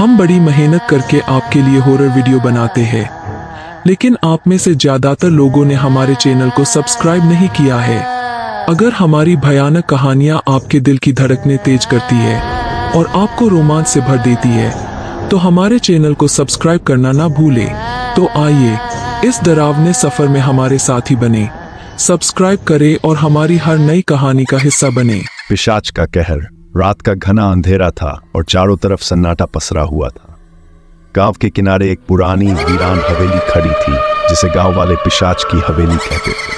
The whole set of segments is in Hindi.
हम बड़ी मेहनत करके आपके लिए हॉरर वीडियो बनाते हैं, लेकिन आप में से ज्यादातर लोगों ने हमारे चैनल को सब्सक्राइब नहीं किया है। अगर हमारी भयानक कहानियां आपके दिल की धड़कनें तेज करती है और आपको रोमांच से भर देती है, तो हमारे चैनल को सब्सक्राइब करना ना भूलें। तो आइए इस डरावने सफर में हमारे साथी बने, सब्सक्राइब करें और हमारी हर नई कहानी का हिस्सा बने। पिशाच का कहर। रात का घना अंधेरा था और चारों तरफ सन्नाटा पसरा हुआ था। गांव के किनारे एक पुरानी वीरान हवेली खड़ी थी, जिसे गांव वाले पिशाच की हवेली कहते थे।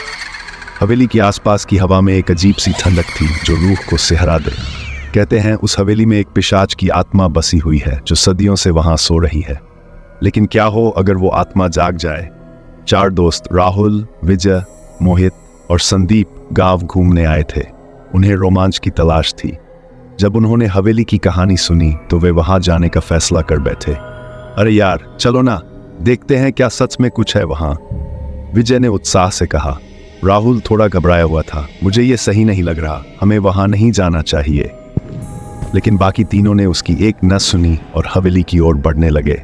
हवेली के आसपास की हवा में एक अजीब सी ठंडक थी जो रूह को सिहरा दे। कहते हैं उस हवेली में एक पिशाच की आत्मा बसी हुई है जो सदियों से वहां सो रही है। लेकिन क्या हो अगर वो आत्मा जाग जाए। 4 दोस्त राहुल, विजय, मोहित और संदीप गांव घूमने आए थे। उन्हें रोमांच की तलाश थी। जब उन्होंने हवेली की कहानी सुनी तो वे वहां जाने का फैसला कर बैठे। अरे यार चलो ना, देखते हैं क्या सच में कुछ है वहां, विजय ने उत्साह से कहा। राहुल थोड़ा घबराया हुआ था। मुझे ये सही नहीं लग रहा, हमें वहां नहीं जाना चाहिए। लेकिन बाकी तीनों ने उसकी एक न सुनी और हवेली की ओर बढ़ने लगे।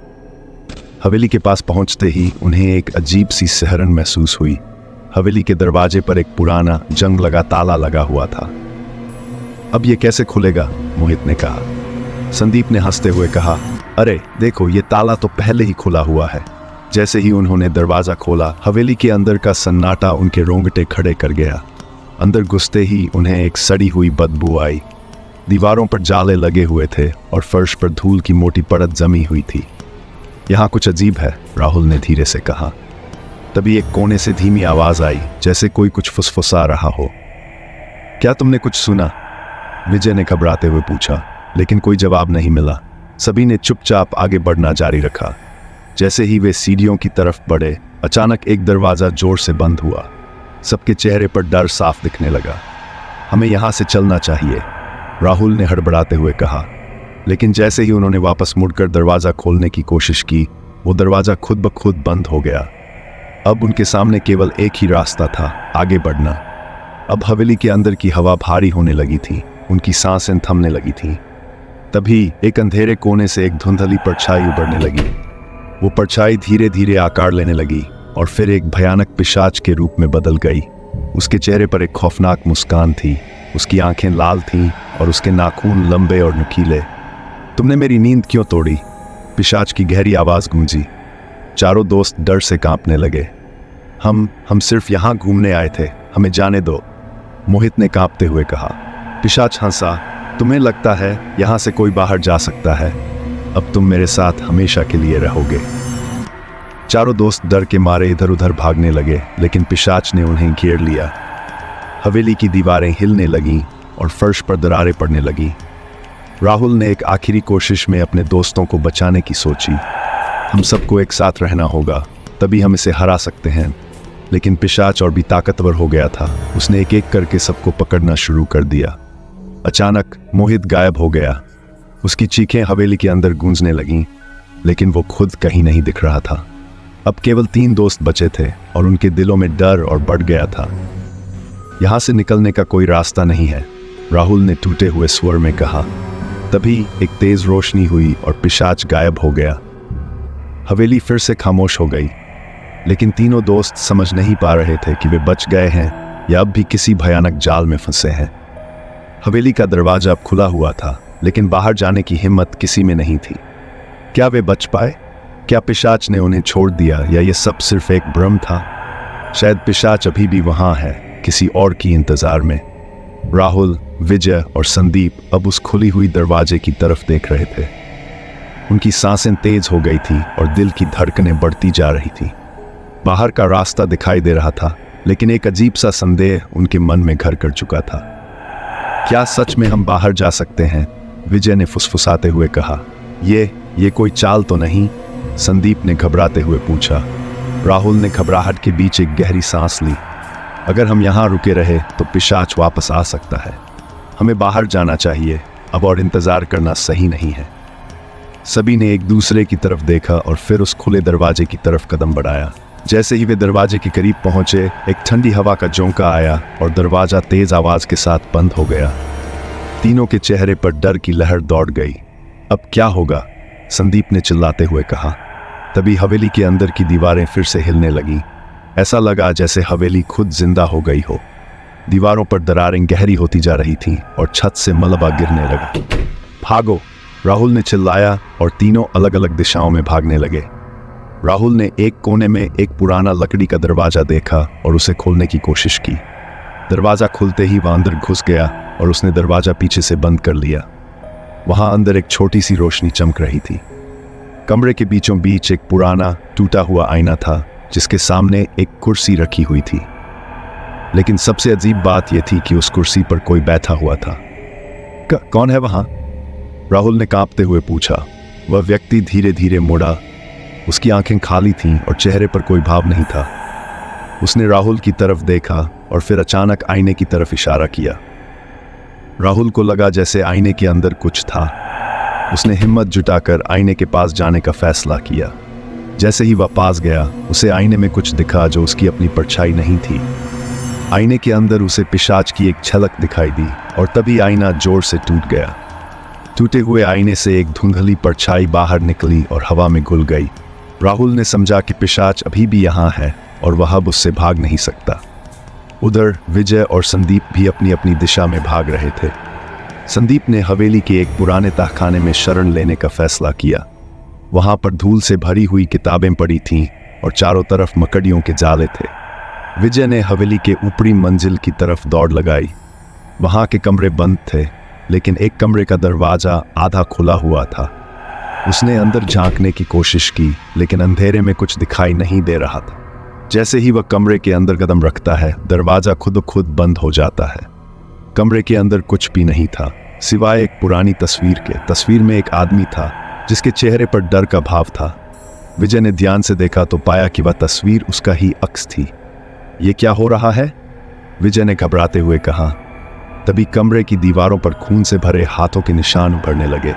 हवेली के पास पहुंचते ही उन्हें एक अजीब सी सिहरन महसूस हुई। हवेली के दरवाजे पर एक पुराना जंग लगा ताला लगा हुआ था। अब ये कैसे खुलेगा, मोहित ने कहा। संदीप ने हंसते हुए कहा, अरे देखो ये ताला तो पहले ही खुला हुआ है। जैसे ही उन्होंने दरवाजा खोला, हवेली के अंदर का सन्नाटा उनके रोंगटे खड़े कर गया। अंदर घुसते ही उन्हें एक सड़ी हुई बदबू आई। दीवारों पर जाले लगे हुए थे और फर्श पर धूल की मोटी परत जमी हुई थी। यहाँ कुछ अजीब है, राहुल ने धीरे से कहा। तभी एक कोने से धीमी आवाज आई, जैसे कोई कुछ फुसफुसा रहा हो। क्या तुमने कुछ सुना, विजय ने घबराते हुए पूछा। लेकिन कोई जवाब नहीं मिला। सभी ने चुपचाप आगे बढ़ना जारी रखा। जैसे ही वे सीढ़ियों की तरफ बढ़े, अचानक एक दरवाजा जोर से बंद हुआ। सबके चेहरे पर डर साफ दिखने लगा। हमें यहाँ से चलना चाहिए, राहुल ने हड़बड़ाते हुए कहा। लेकिन जैसे ही उन्होंने वापस मुड़कर दरवाजा खोलने की कोशिश की, वो दरवाजा खुद ब खुद बंद हो गया। अब उनके सामने केवल एक ही रास्ता था, आगे बढ़ना। अब हवेली के अंदर की हवा भारी होने लगी थी। उनकी सांसें थमने लगी थीं। तभी एक अंधेरे कोने से एक धुंधली परछाई उभरने लगी। वो परछाई धीरे धीरे आकार लेने लगी और फिर एक भयानक पिशाच के रूप में बदल गई। उसके चेहरे पर एक खौफनाक मुस्कान थी। उसकी आंखें लाल थीं और उसके नाखून लंबे और नुकीले। तुमने मेरी नींद क्यों तोड़ी, पिशाच की गहरी आवाज गूंजी। चारों दोस्त डर से कांपने लगे। हम सिर्फ यहाँ घूमने आए थे, हमें जाने दो, मोहित ने कांपते हुए कहा। पिशाच हंसा। तुम्हें लगता है यहाँ से कोई बाहर जा सकता है? अब तुम मेरे साथ हमेशा के लिए रहोगे। चारों दोस्त डर के मारे इधर उधर भागने लगे, लेकिन पिशाच ने उन्हें घेर लिया। हवेली की दीवारें हिलने लगीं और फर्श पर दरारें पड़ने लगीं। राहुल ने एक आखिरी कोशिश में अपने दोस्तों को बचाने की सोची। हम सबको एक साथ रहना होगा, तभी हम इसे हरा सकते हैं। लेकिन पिशाच और भी ताकतवर हो गया था। उसने एक एक करके सबको पकड़ना शुरू कर दिया। अचानक मोहित गायब हो गया। उसकी चीखें हवेली के अंदर गूंजने लगीं, लेकिन वो खुद कहीं नहीं दिख रहा था। अब केवल 3 दोस्त बचे थे और उनके दिलों में डर और बढ़ गया था। यहां से निकलने का कोई रास्ता नहीं है, राहुल ने टूटे हुए स्वर में कहा। तभी एक तेज रोशनी हुई और पिशाच गायब हो गया। हवेली फिर से खामोश हो गई, लेकिन तीनों दोस्त समझ नहीं पा रहे थे कि वे बच गए हैं या अब भी किसी भयानक जाल में फंसे हैं। हवेली का दरवाजा अब खुला हुआ था, लेकिन बाहर जाने की हिम्मत किसी में नहीं थी। क्या वे बच पाए? क्या पिशाच ने उन्हें छोड़ दिया या ये सब सिर्फ एक भ्रम था? शायद पिशाच अभी भी वहां है, किसी और की इंतजार में। राहुल, विजय और संदीप अब उस खुली हुई दरवाजे की तरफ देख रहे थे। उनकी सांसें तेज हो गई थी और दिल की धड़कनें बढ़ती जा रही थी। बाहर का रास्ता दिखाई दे रहा था, लेकिन एक अजीब सा संदेह उनके मन में घर कर चुका था। क्या सच में हम बाहर जा सकते हैं? विजय ने फुसफुसाते हुए कहा। ये कोई चाल तो नहीं? संदीप ने घबराते हुए पूछा। राहुल ने घबराहट के बीच एक गहरी सांस ली। अगर हम यहाँ रुके रहे तो पिशाच वापस आ सकता है। हमें बाहर जाना चाहिए, अब और इंतजार करना सही नहीं है। सभी ने एक दूसरे की तरफ देखा और फिर उस खुले दरवाजे की तरफ कदम बढ़ाया। जैसे ही वे दरवाजे के करीब पहुंचे, एक ठंडी हवा का झोंका आया और दरवाजा तेज आवाज के साथ बंद हो गया। तीनों के चेहरे पर डर की लहर दौड़ गई। अब क्या होगा? संदीप ने चिल्लाते हुए कहा। तभी हवेली के अंदर की दीवारें फिर से हिलने लगीं। ऐसा लगा जैसे हवेली खुद जिंदा हो गई हो। दीवारों पर दरारें गहरी होती जा रही थीं और छत से मलबा गिरने लगा। भागो! राहुल ने चिल्लाया और तीनों अलग अलग दिशाओं में भागने लगे। राहुल ने एक कोने में एक पुराना लकड़ी का दरवाजा देखा और उसे खोलने की कोशिश की। दरवाजा खुलते ही वह अंदर घुस गया और उसने दरवाजा पीछे से बंद कर लिया। वहां अंदर एक छोटी सी रोशनी चमक रही थी। कमरे के बीचों बीच एक पुराना टूटा हुआ आईना था जिसके सामने एक कुर्सी रखी हुई थी। लेकिन सबसे अजीब बात यह थी कि उस कुर्सी पर कोई बैठा हुआ था। कौन है वहां? राहुल ने कांपते हुए पूछा। वह व्यक्ति धीरे धीरे मुड़ा। उसकी आंखें खाली थीं और चेहरे पर कोई भाव नहीं था। उसने राहुल की तरफ देखा और फिर अचानक आईने की तरफ इशारा किया। राहुल को लगा जैसे आईने के अंदर कुछ था। उसने हिम्मत जुटाकर आईने के पास जाने का फैसला किया। जैसे ही वह पास गया, उसे आईने में कुछ दिखा जो उसकी अपनी परछाई नहीं थी। आईने के अंदर उसे पिशाच की एक झलक दिखाई दी और तभी आईना जोर से टूट गया। टूटे हुए आईने से एक धुंधली परछाई बाहर निकली और हवा में घुल गई। राहुल ने समझा कि पिशाच अभी भी यहाँ है और वह अब उससे भाग नहीं सकता। उधर विजय और संदीप भी अपनी अपनी दिशा में भाग रहे थे। संदीप ने हवेली के एक पुराने तहखाने में शरण लेने का फैसला किया। वहां पर धूल से भरी हुई किताबें पड़ी थीं और चारों तरफ मकड़ियों के जाले थे। विजय ने हवेली के ऊपरी मंजिल की तरफ दौड़ लगाई। वहां के कमरे बंद थे, लेकिन एक कमरे का दरवाजा आधा खुला हुआ था। उसने अंदर झांकने की कोशिश की, लेकिन अंधेरे में कुछ दिखाई नहीं दे रहा था। जैसे ही वह कमरे के अंदर कदम रखता है, दरवाजा खुद खुद बंद हो जाता है। कमरे के अंदर कुछ भी नहीं था सिवाय एक पुरानी तस्वीर के। तस्वीर में एक आदमी था जिसके चेहरे पर डर का भाव था। विजय ने ध्यान से देखा तो पाया कि वह तस्वीर उसका ही अक्स थी। ये क्या हो रहा है? विजय ने घबराते हुए कहा। तभी कमरे की दीवारों पर खून से भरे हाथों के निशान उभरने लगे।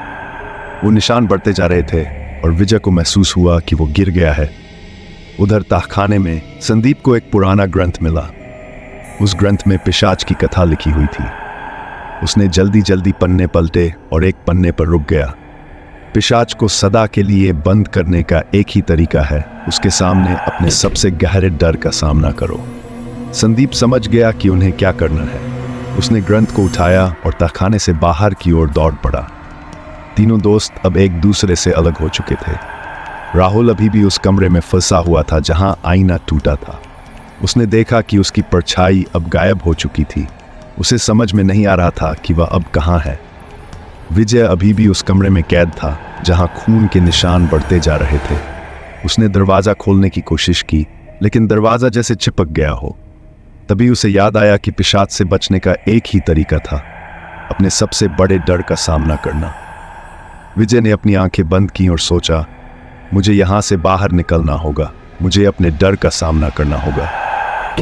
वो निशान बढ़ते जा रहे थे और विजय को महसूस हुआ कि वो गिर गया है। उधर तहखाने में संदीप को एक पुराना ग्रंथ मिला। उस ग्रंथ में पिशाच की कथा लिखी हुई थी। उसने जल्दी जल्दी पन्ने पलटे और एक पन्ने पर रुक गया। पिशाच को सदा के लिए बंद करने का एक ही तरीका है, उसके सामने अपने सबसे गहरे डर का सामना करो। संदीप समझ गया कि उन्हें क्या करना है। उसने ग्रंथ को उठाया और तहखाने से बाहर की ओर दौड़ पड़ा। तीनों दोस्त अब एक दूसरे से अलग हो चुके थे। राहुल अभी भी उस कमरे में फंसा हुआ था जहां आईना टूटा था। उसने देखा कि उसकी परछाई अब गायब हो चुकी थी। उसे समझ में नहीं आ रहा था कि वह अब कहाँ है। विजय अभी भी उस कमरे में कैद था जहां खून के निशान बढ़ते जा रहे थे। उसने दरवाजा खोलने की कोशिश की, लेकिन दरवाजा जैसे चिपक गया हो। तभी उसे याद आया कि पिशाच से बचने का एक ही तरीका था, अपने सबसे बड़े डर का सामना करना। विजय ने अपनी आंखें बंद की और सोचा, मुझे यहां से बाहर निकलना होगा, मुझे अपने डर का सामना करना होगा।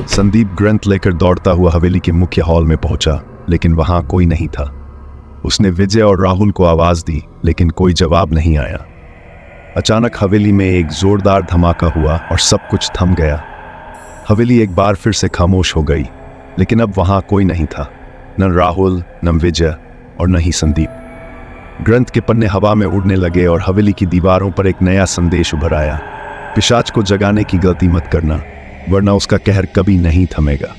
संदीप ग्रंथ लेकर दौड़ता हुआ हवेली के मुख्य हॉल में पहुंचा, लेकिन वहां कोई नहीं था। उसने विजय और राहुल को आवाज दी, लेकिन कोई जवाब नहीं आया। अचानक हवेली में एक जोरदार धमाका हुआ और सब कुछ थम गया। हवेली एक बार फिर से खामोश हो गई, लेकिन अब वहां कोई नहीं था, न राहुल, न विजय और न ही संदीप। ग्रंथ के पन्ने हवा में उड़ने लगे और हवेली की दीवारों पर एक नया संदेश उभर आया। पिशाच को जगाने की गलती मत करना, वरना उसका कहर कभी नहीं थमेगा।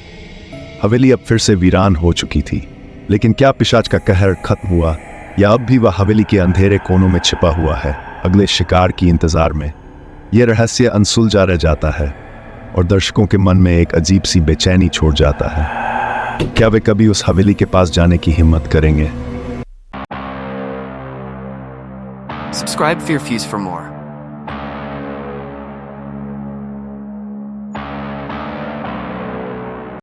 हवेली अब फिर से वीरान हो चुकी थी, लेकिन क्या पिशाच का कहर खत्म हुआ या अब भी वह हवेली के अंधेरे कोनों में छिपा हुआ है, अगले शिकार की इंतजार में? यह रहस्य अनसुलझा रह जाता है और दर्शकों के मन में एक अजीब सी बेचैनी छोड़ जाता है। क्या वे कभी उस हवेली के पास जाने की हिम्मत करेंगे? Subscribe Fear Fuse for more.